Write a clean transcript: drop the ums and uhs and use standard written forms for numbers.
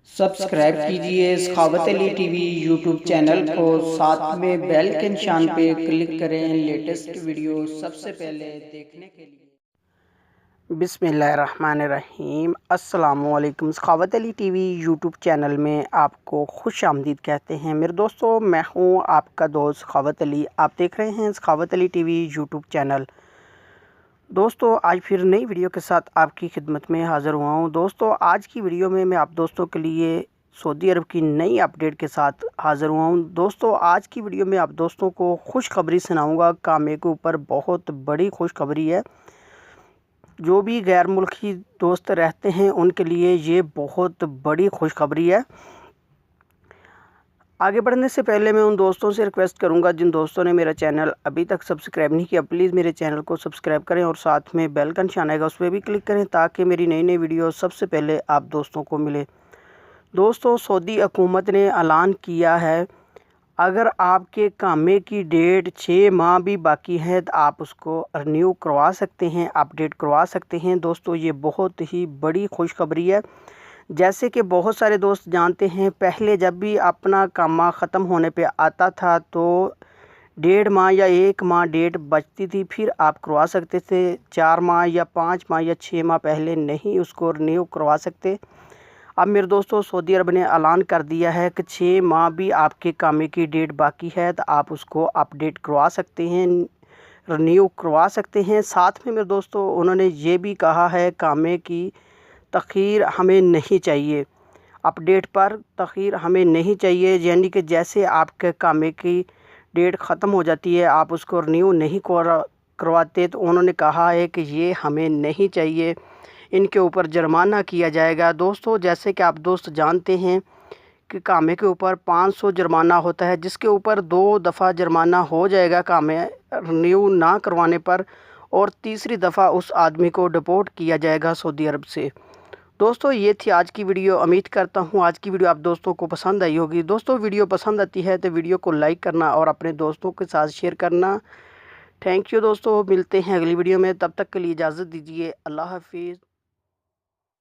Subscribe کیجئے سخاوت علی T V YouTube channel کو، ساتھ میں بیل کے نشان پہ کلک کریں لیٹسٹ ویڈیو سب سے پہلے دیکھنے کے لیے۔ بسم اللہ الرحمن الرحیم۔ السلام علیکم۔ سخاوت علی ٹی وی یوٹیوب چینل میں آپ کو خوش آمدید کہتے ہیں۔ میرے دوستو، میں ہوں آپ کا دوست سخاوت علی۔ آپ دیکھ رہے ہیں سخاوت علی ٹی وی یوٹیوب چینل۔ دوستو، آج پھر نئی ویڈیو کے ساتھ آپ کی خدمت میں حاضر ہوا ہوں۔ دوستو، آج کی ویڈیو میں آپ دوستوں کے لیے سعودی عرب کی نئی اپڈیٹ کے ساتھ حاضر ہوا ہوں۔ دوستو، آج کی ویڈیو میں آپ دوستوں کو خوشخبری سناؤں گا۔ کامے کے اوپر بہت بڑی خوشخبری ہے۔ جو بھی غیر ملکی دوست رہتے ہیں ان کے لیے یہ بہت بڑی خوشخبری ہے۔ آگے بڑھنے سے پہلے میں ان دوستوں سے ریکویسٹ کروں گا جن دوستوں نے میرا چینل ابھی تک سبسکرائب نہیں کیا، پلیز میرے چینل کو سبسکرائب کریں اور ساتھ میں بیل کا نشان آئے گا، اس پہ بھی کلک کریں تاکہ میری نئی ویڈیو سب سے پہلے آپ دوستوں کو ملے۔ دوستو، سعودی حکومت نے اعلان کیا ہے اگر آپ کے کامے کی ڈیٹ 6 ماہ بھی باقی ہے تو آپ اس کو رینیو کروا سکتے ہیں، اپڈیٹ کروا سکتے ہیں۔ دوستو، یہ بہت ہی بڑی خوشخبری ہے۔ جیسے کہ بہت سارے دوست جانتے ہیں، پہلے جب بھی اپنا کامہ ختم ہونے پہ آتا تھا تو 1.5 ماہ یا 1 ماہ ڈیٹ بچتی تھی، پھر آپ کروا سکتے تھے۔ 4 ماہ یا 5 ماہ یا 6 ماہ پہلے نہیں اس کو رینیو کروا سکتے۔ اب میرے دوستو، سعودی عرب نے اعلان کر دیا ہے کہ 6 ماہ بھی آپ کے کامے کی ڈیٹ باقی ہے تو آپ اس کو اپڈیٹ کروا سکتے ہیں، رینیو کروا سکتے ہیں۔ ساتھ میں میرے دوستو، انہوں نے یہ بھی کہا ہے کامے کی تاخیر ہمیں نہیں چاہیے، اپڈیٹ پر تاخیر ہمیں نہیں چاہیے، یعنی کہ جیسے آپ کے کامے کی ڈیٹ ختم ہو جاتی ہے آپ اس کو رینیو نہیں کرواتے، تو انہوں نے کہا ہے کہ یہ ہمیں نہیں چاہیے، ان کے اوپر جرمانہ کیا جائے گا۔ دوستو، جیسے کہ آپ دوست جانتے ہیں کہ کامے کے اوپر 500 جرمانہ ہوتا ہے، جس کے اوپر 2 دفعہ جرمانہ ہو جائے گا کامے رینیو نہ کروانے پر، اور تیسری دفعہ اس آدمی کو ڈپورٹ کیا جائے گا سعودی عرب سے۔ دوستو، یہ تھی آج کی ویڈیو۔ امید کرتا ہوں آج کی ویڈیو آپ دوستوں کو پسند آئی ہوگی۔ دوستو، ویڈیو پسند آتی ہے تو ویڈیو کو لائک کرنا اور اپنے دوستوں کے ساتھ شیئر کرنا۔ تھینک یو دوستو، ملتے ہیں اگلی ویڈیو میں، تب تک کے لیے اجازت دیجیے۔ اللہ حافظ۔